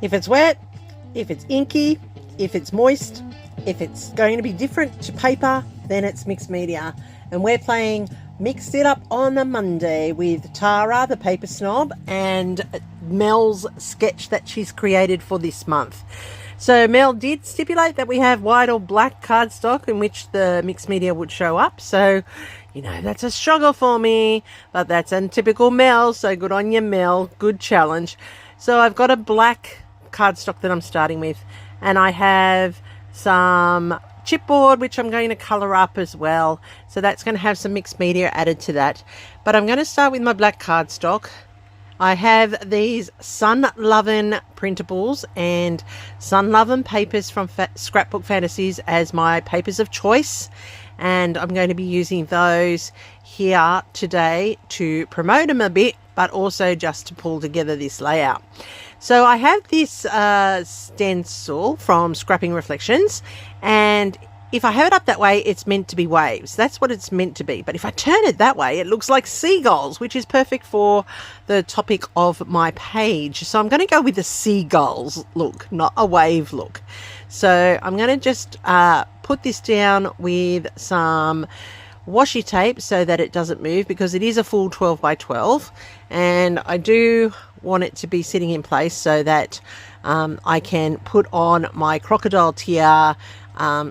If it's wet, if it's inky, if it's moist, if it's going to be different to paper, then it's mixed media. And we're playing Mixed It Up on a Monday with Tara, the paper snob, and Mel's sketch that she's created for this month. So Mel did stipulate that we have white or black cardstock in which the mixed media would show up. So, you know, that's a struggle for me, but that's untypical Mel. So good on you, Mel. Good challenge. So I've got a black cardstock that I'm starting with, and I have some chipboard which I'm going to colour up as well. So that's going to have some mixed media added to that. But I'm going to start with my black cardstock. I have these Sun Lovin' printables and Sun Lovin' papers from Scrapbook Fantasies as my papers of choice, and I'm going to be using those here today to promote them a bit, but also just to pull together this layout. So I have this stencil from Scrapping Reflections, and if I have it up that way, it's meant to be waves. That's what it's meant to be. But if I turn it that way, it looks like seagulls, which is perfect for the topic of my page. So I'm going to go with the seagulls look, not a wave look. So I'm going to just put this down with some washi tape so that it doesn't move, because it is a full 12 by 12. And I do want it to be sitting in place so that I can put on my crocodile tear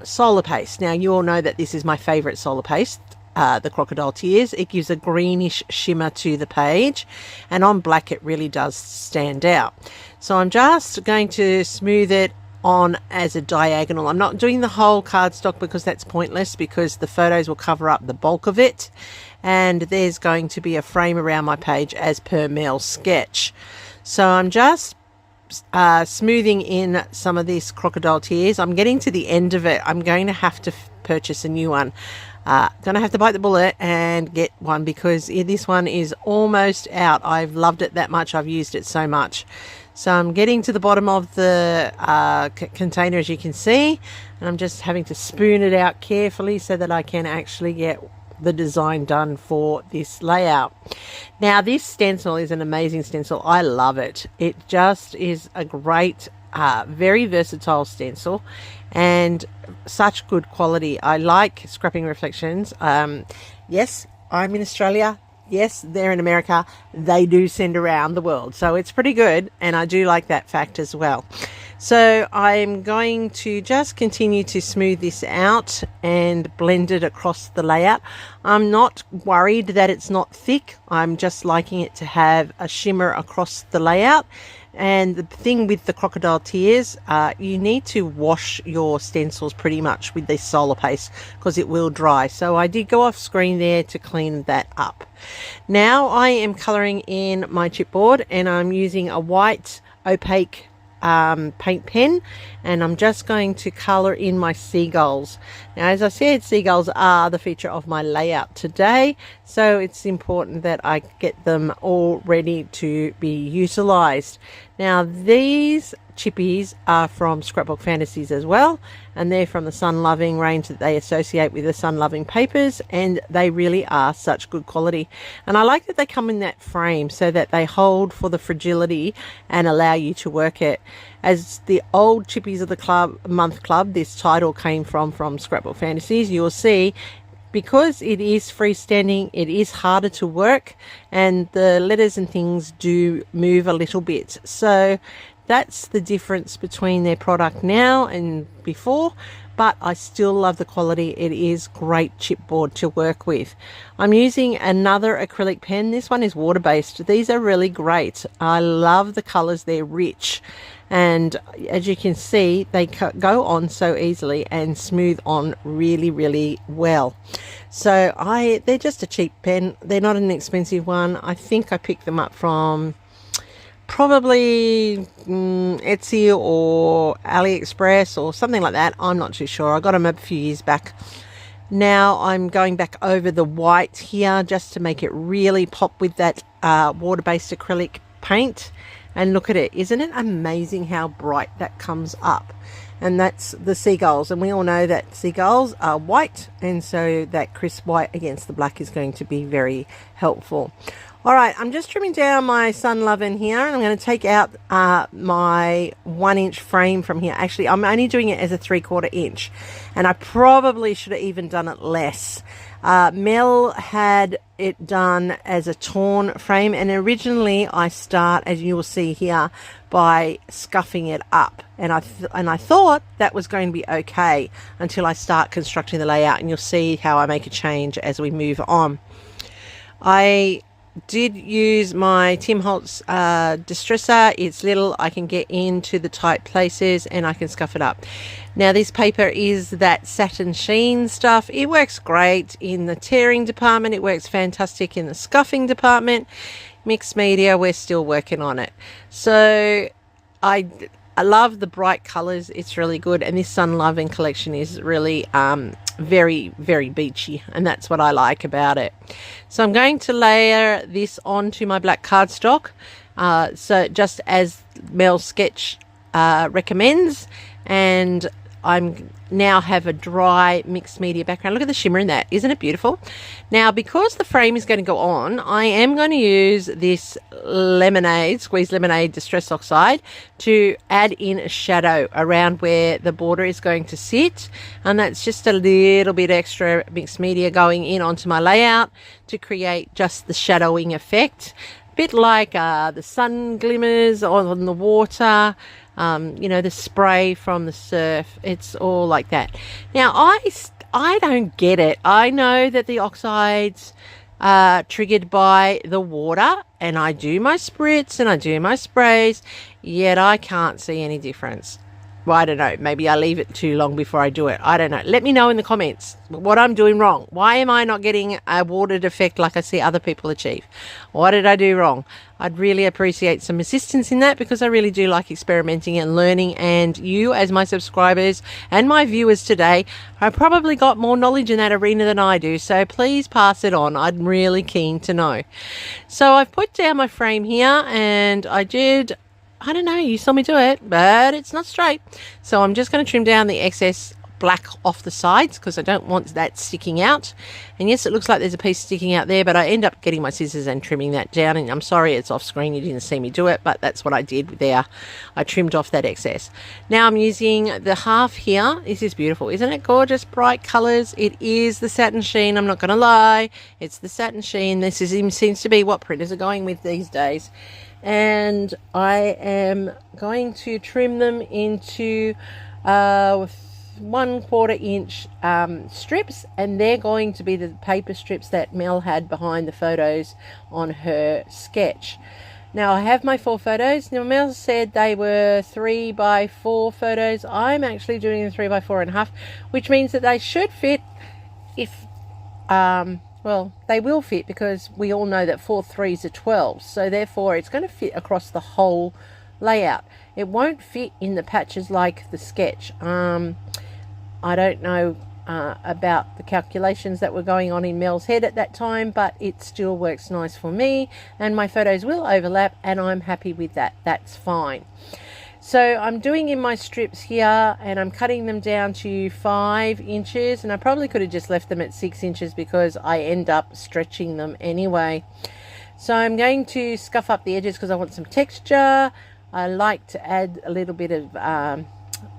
solar paste. Now, you all know that this is my favorite solar paste, the crocodile tears. It gives a greenish shimmer to the page, and on black it really does stand out. So I'm just going to smooth it on as a diagonal. I'm not doing the whole cardstock because that's pointless, because the photos will cover up the bulk of it, and there's going to be a frame around my page as per Mel's sketch. So I'm just smoothing in some of this crocodile tears. I'm getting to the end of it. I'm going to have to purchase a new one. Gonna have to bite the bullet and get one, because this one is almost out. I've loved it that much. I've used it so much. So I'm getting to the bottom of the container, as you can see, and I'm just having to spoon it out carefully so that I can actually get the design done for this layout. Now, this stencil is an amazing stencil. I love it. It just is a great, very versatile stencil, and such good quality. I like Scrapping Reflections. Yes, I'm in Australia. Yes, they're in America. They do send around the world, so it's pretty good, and I do like that fact as well. So I'm going to just continue to smooth this out and blend it across the layout. I'm not worried that it's not thick. I'm just liking it to have a shimmer across the layout. And the thing with the crocodile tears, you need to wash your stencils pretty much with this solar paste, because it will dry. So I did go off screen there to clean that up. Now I am colouring in my chipboard, and I'm using a white opaque paint pen, and I'm just going to colour in my seagulls. Now, as I said, seagulls are the feature of my layout today, so it's important that I get them all ready to be utilised. Now, these chippies are from Scrapbook Fantasies as well, and they're from the Sun Loving range that they associate with the Sun Loving papers, and they really are such good quality. And I like that they come in that frame so that they hold for the fragility and allow you to work it. As the old Chippies of the Month Club, this title came from Scrapbook Fantasies, you'll see, because it is freestanding, it is harder to work, and the letters and things do move a little bit. So that's the difference between their product now and before, but I still love the quality. It is great chipboard to work with. I'm using another acrylic pen. This one is water-based. These are really great. I love the colours. They're rich, and as you can see, they go on so easily and smooth on really, really well. So they're just a cheap pen. They're not an expensive one. I think I picked them up from probably Etsy or AliExpress or something like that. I'm not too sure. I got them a few years back. Now I'm going back over the white here just to make it really pop with that water-based acrylic paint. And look at it. Isn't it amazing how bright that comes up? And that's the seagulls, and we all know that seagulls are white, and so that crisp white against the black is going to be very helpful. All right, I'm just trimming down my Sun Lovin' here, and I'm going to take out my 1-inch frame from here. Actually, I'm only doing it as a 3/4 inch, and I probably should have even done it less. Mel had it done as a torn frame, and originally I start, as you will see here, by scuffing it up, and I thought that was going to be okay until I start constructing the layout, and you'll see how I make a change as we move on. I did use my Tim Holtz distresser. It's little, I can get into the tight places and I can scuff it up. Now this paper is that satin sheen stuff. It works great in the tearing department, it works fantastic in the scuffing department. Mixed media, we're still working on it. So I love the bright colors, it's really good, and this Sun Lovin' collection is really very, very beachy, and that's what I like about it. So I'm going to layer this onto my black cardstock, so just as Mel's sketch recommends, and I'm now have a dry mixed media background. Look at the shimmer in that, isn't it beautiful? Now, because the frame is going to go on, I am going to use this squeezed lemonade distress oxide to add in a shadow around where the border is going to sit, and that's just a little bit extra mixed media going in onto my layout to create just the shadowing effect, a bit like the sun glimmers on the water. You know, the spray from the surf, it's all like that. Now, I don't get it. I know that the oxides are triggered by the water, and I do my spritz and I do my sprays, yet I can't see any difference. Well, I don't know. Maybe I leave it too long before I do it. I don't know. Let me know in the comments what I'm doing wrong. Why am I not getting a watered effect like I see other people achieve? What did I do wrong? I'd really appreciate some assistance in that, because I really do like experimenting and learning, and you as my subscribers and my viewers today have probably got more knowledge in that arena than I do, so please pass it on. I'm really keen to know. So I've put down my frame here, and I don't know, you saw me do it, but it's not straight. So I'm just going to trim down the excess black off the sides, because I don't want that sticking out. And yes, it looks like there's a piece sticking out there, but I end up getting my scissors and trimming that down. And I'm sorry it's off screen, you didn't see me do it, but that's what I did there. I trimmed off that excess. Now I'm using the half here. This is beautiful, isn't it? Gorgeous bright colors. It is the satin sheen, I'm not going to lie. It's the satin sheen. This seems to be what printers are going with these days. And I am going to trim them into 1/4 inch strips, and they're going to be the paper strips that Mel had behind the photos on her sketch. Now I have my 4 photos. Now Mel said they were 3x4 photos. I'm actually doing a 3x4.5, which means that they should fit if well, they will fit, because we all know that 4 3s are 12, so therefore it's going to fit across the whole layout. It won't fit in the patches like the sketch. I don't know about the calculations that were going on in Mel's head at that time, but it still works nice for me, and my photos will overlap, and I'm happy with that. That's fine. So I'm doing in my strips here, and I'm cutting them down to 5 inches, and I probably could have just left them at 6 inches because I end up stretching them anyway. So I'm going to scuff up the edges because I want some texture. I like to add a little bit of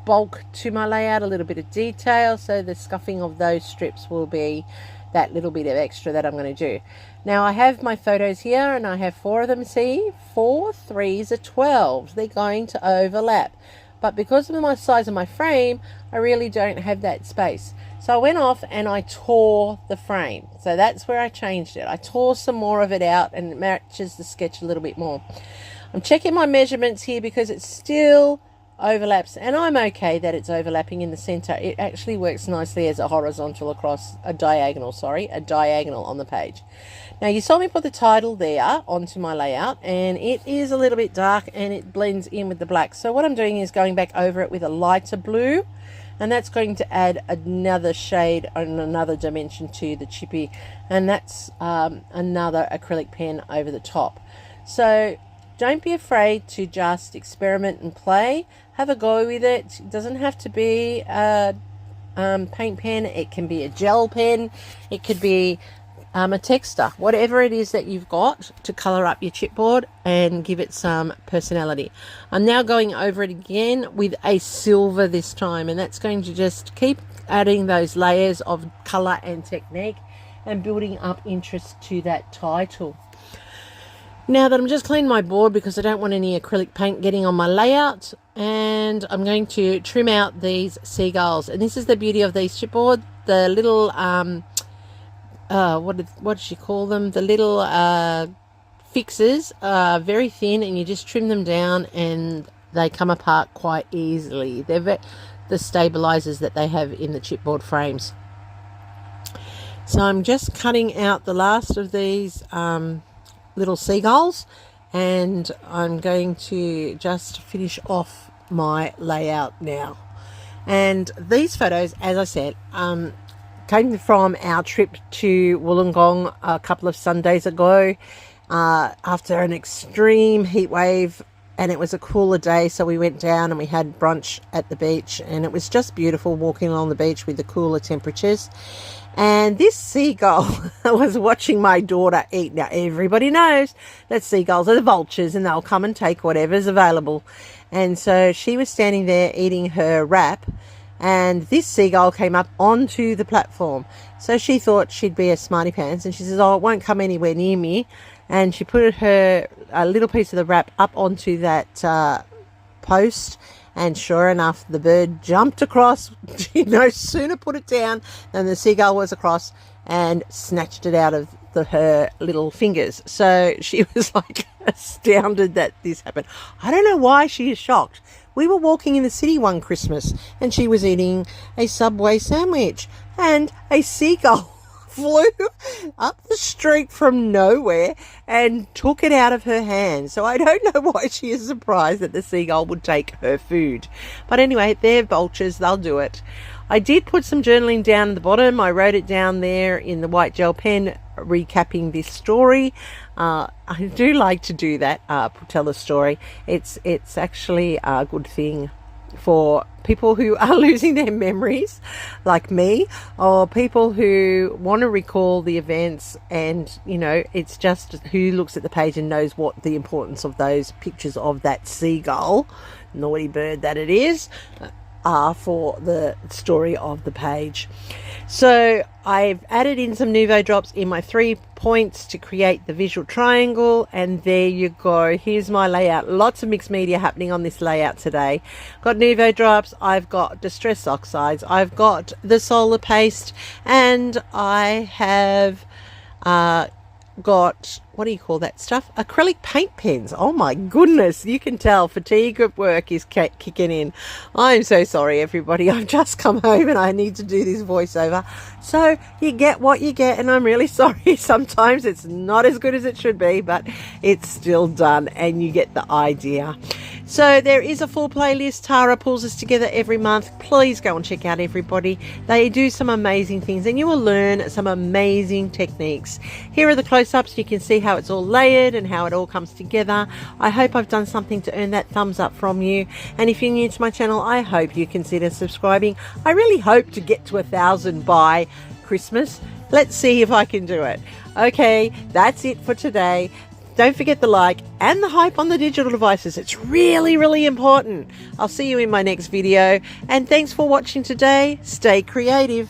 bulk to my layout, a little bit of detail, so the scuffing of those strips will be that little bit of extra that I'm going to do. Now I have my photos here, and I have 4 of them. See, 4 3s are 12. They're going to overlap, but because of my size of my frame, I really don't have that space. So I went off and I tore the frame. So that's where I changed it. I tore some more of it out, and it matches the sketch a little bit more. I'm checking my measurements here because it still overlaps, and I'm okay that it's overlapping in the center. It actually works nicely as a horizontal across a diagonal, a diagonal on the page. Now you saw me put the title there onto my layout, and it is a little bit dark and it blends in with the black. So what I'm doing is going back over it with a lighter blue, and that's going to add another shade and another dimension to the chippy, and that's another acrylic pen over the top. So don't be afraid to just experiment and play. Have a go with it. It doesn't have to be a paint pen. It can be a gel pen. It could be a texture, whatever it is that you've got to colour up your chipboard and give it some personality. I'm now going over it again with a silver this time, and that's going to just keep adding those layers of colour and technique and building up interest to that title. Now that I'm just cleaning my board because I don't want any acrylic paint getting on my layout, and I'm going to trim out these seagulls. And this is the beauty of these chipboard, the little what did she call them? The little fixes are very thin, and you just trim them down and they come apart quite easily. They're the stabilizers that they have in the chipboard frames. So I'm just cutting out the last of these little seagulls, and I'm going to just finish off my layout now. And these photos, as I said, came from our trip to Wollongong a couple of Sundays ago after an extreme heat wave, and it was a cooler day, so we went down and we had brunch at the beach, and it was just beautiful walking along the beach with the cooler temperatures. And this seagull was watching my daughter eat. Now, everybody knows that seagulls are the vultures, and they'll come and take whatever's available. And so she was standing there eating her wrap, and this seagull came up onto the platform. So she thought she'd be a smarty pants, and she says, oh, it won't come anywhere near me. And she put a little piece of the wrap up onto that post, and sure enough, the bird jumped across. She no sooner put it down than the seagull was across and snatched it out of her little fingers. So she was like astounded that this happened. I don't know why she is shocked. We were walking in the city one Christmas, and she was eating a Subway sandwich, and a seagull flew up the street from nowhere and took it out of her hand. So I don't know why she is surprised that the seagull would take her food. But anyway, they're vultures, they'll do it. I did put some journaling down at the bottom. I wrote it down there in the white gel pen, recapping this story. I do like to do that, tell a story. It's actually a good thing for people who are losing their memories like me, or people who want to recall the events, and you know, it's just who looks at the page and knows what the importance of those pictures of that seagull, naughty bird that it is, are for the story of the page. So I've added in some Nuvo drops in my 3 points to create the visual triangle, and there you go. Here's my layout. Lots of mixed media happening on this layout today. Got Nuvo drops, I've got distress oxides, I've got the solar paste, and I have got, what do you call that stuff? Acrylic paint pens. Oh my goodness, you can tell fatigue at work is kicking in. I'm so sorry, everybody. I've just come home and I need to do this voiceover. So you get what you get, and I'm really sorry. Sometimes it's not as good as it should be, but it's still done, and you get the idea. So there is a full playlist. Tara pulls us together every month. Please go and check out everybody. They do some amazing things, and you will learn some amazing techniques. Here are the close-ups. You can see how it's all layered and how it all comes together. I hope I've done something to earn that thumbs up from you. And if you're new to my channel, I hope you consider subscribing. I really hope to get to 1,000 by Christmas. Let's see if I can do it. Okay, that's it for today. Don't forget the like and the hype on the digital devices. It's really, really important. I'll see you in my next video. And thanks for watching today. Stay creative.